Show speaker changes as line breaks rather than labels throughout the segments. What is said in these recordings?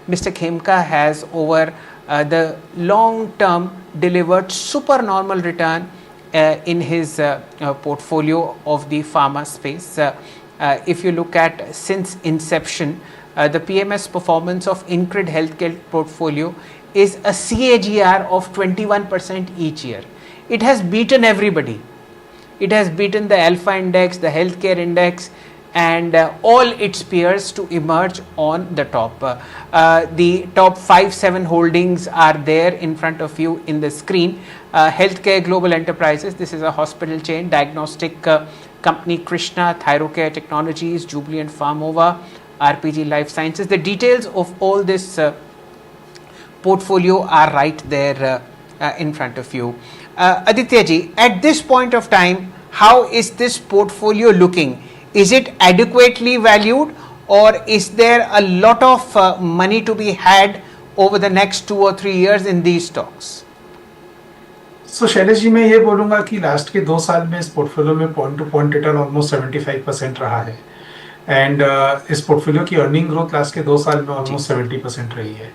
Mr. Khemka has over the long term delivered supernormal return in his portfolio of the pharma space. If you look at since inception, the PMS performance of InCred Healthcare portfolio is a CAGR of 21% each year. It has beaten everybody. It has beaten the Alpha Index, the Healthcare Index, and all its peers to emerge on the top. The top 5-7 holdings are there in front of you in the screen. Healthcare Global Enterprises, this is a hospital chain, diagnostic company Krishna, Thyrocare Technologies, Jubilant Pharmova, RPG Life Sciences. The details of all this portfolio are right there in front of you. Aditya ji, at this point of time, how is this portfolio looking? Is it adequately valued, or is there a lot of money to be had over the next 2 or 3 years in these stocks?
सो शैलेश जी, मैं ये बोलूँगा कि last के 2 साल में इस portfolio में point two point return almost 75% रहा है। एंड इस पोर्टफोलियो की अर्निंग ग्रोथ लास्ट के 2 साल में ऑलमोस्ट 70% रही है।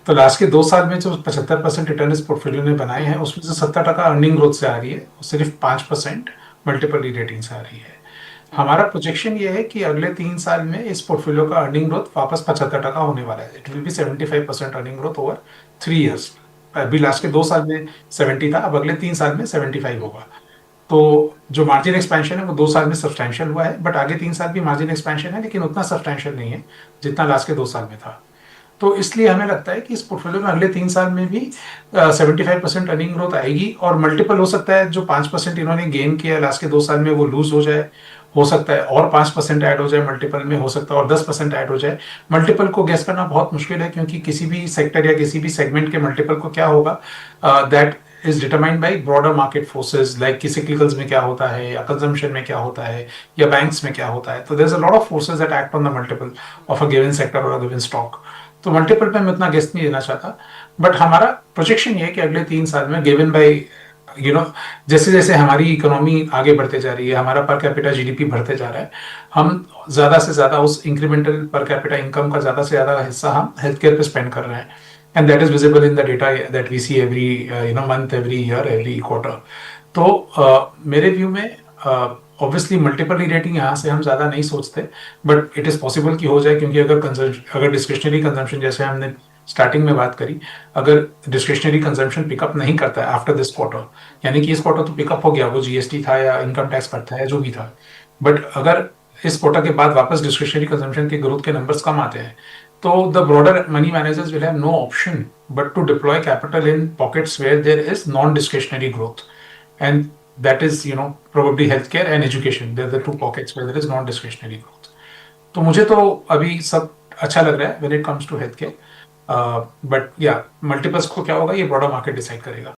तो लास्ट के 2 साल में जो 75% रिटर्न इस पोर्टफोलियो ने बनाए हैं, उसमें से 70% अर्निंग ग्रोथ से आ रही है, सिर्फ 5% मल्टीपल री रेटिंग से आ रही है। हमारा प्रोजेक्शन ये है कि अगले 3 साल में इस पोर्टफोलियो का अर्निंग ग्रोथ वापस 75% होने वाला है। It will be 75% earning growth over 3 years. अभी लास्ट के 2 साल में 70 था, अब अगले 3 साल में 75 होगा। तो जो मार्जिन एक्सपेंशन है वो 2 साल में सब्सटैंशियल हुआ है, बट आगे 3 साल भी मार्जिन एक्सपेंशन है, लेकिन उतना सब्सटैंशियल नहीं है जितना लास्ट के 2 साल में था। तो इसलिए हमें लगता है कि इस पोर्टफोलियो में अगले 3 साल में भी 75% अर्निंग ग्रोथ आएगी, और मल्टीपल हो सकता है जो 5% इन्होंने गेन किया लास्ट के 2 साल में वो लूज हो जाए, हो सकता है और 5% ऐड हो जाए मल्टीपल में, हो सकता है और 10% ऐड हो जाए। मल्टीपल को गेस करना बहुत मुश्किल है, क्योंकि किसी भी सेक्टर या किसी भी सेगमेंट के मल्टीपल को क्या होगा, that is determined by broader market forces, like कि सिक्लिकल्स में क्या होता है, या कंजम्पशन में क्या होता है, या बैंक्स में क्या होता है। तो there is a lot of forces that act on the multiple of a given sector और अ गिवन स्टॉक। तो मल्टीपल पे मैं उतना गेस्ट नहीं देना चाहता, बट हमारा प्रोजेक्शन ये है कि अगले 3 साल में गिवन बाई जैसे जैसे हमारी इकोनॉमी आगे बढ़ते जा रही है, हमारा पर कैपिटा जीडीपी बढ़ते जा रहा है, हम ज्यादा से ज्यादा उस इंक्रीमेंटल पर कैपिटा इनकम का ज्यादा से ज्यादा हिस्सा हम हेल्थ केयर पे स्पेंड कर रहे हैं। And that is visible in the data that we see every month, every year, every quarter. तो मेरे व्यू में ऑब्वियसली मल्टीपल रेटिंग यहाँ से हम ज्यादा नहीं सोचते, बट इट इज पॉसिबल कि हो जाए, क्योंकि अगर डिस्क्रिशनरी कंजम्पशन, जैसे हमने स्टार्टिंग में बात करी, अगर डिस्क्रिशनरी कंजम्पशन पिकअप नहीं करता है आफ्टर दिस क्वार्टर, यानी कि इस क्वार्टर तो पिकअप हो गया, वो जीएसटी था या इनकम टैक्स कट था या जो भी था, बट अगर इस क्वार्टर के बाद वापस डिस्क्रिशनरी कंजम्पशन के ग्रोथ के नंबर्स कम आते हैं, तो the broader money managers will have no option but to deploy capital in pockets where there is non discretionary growth, and that is probably healthcare and education. They're the 2 pockets where there is non-discretionary growth. तो मुझे तो अभी सब अच्छा लग रहा है when it comes to healthcare, but yeah, multiples को क्या होगा ये broader market decide करेगा।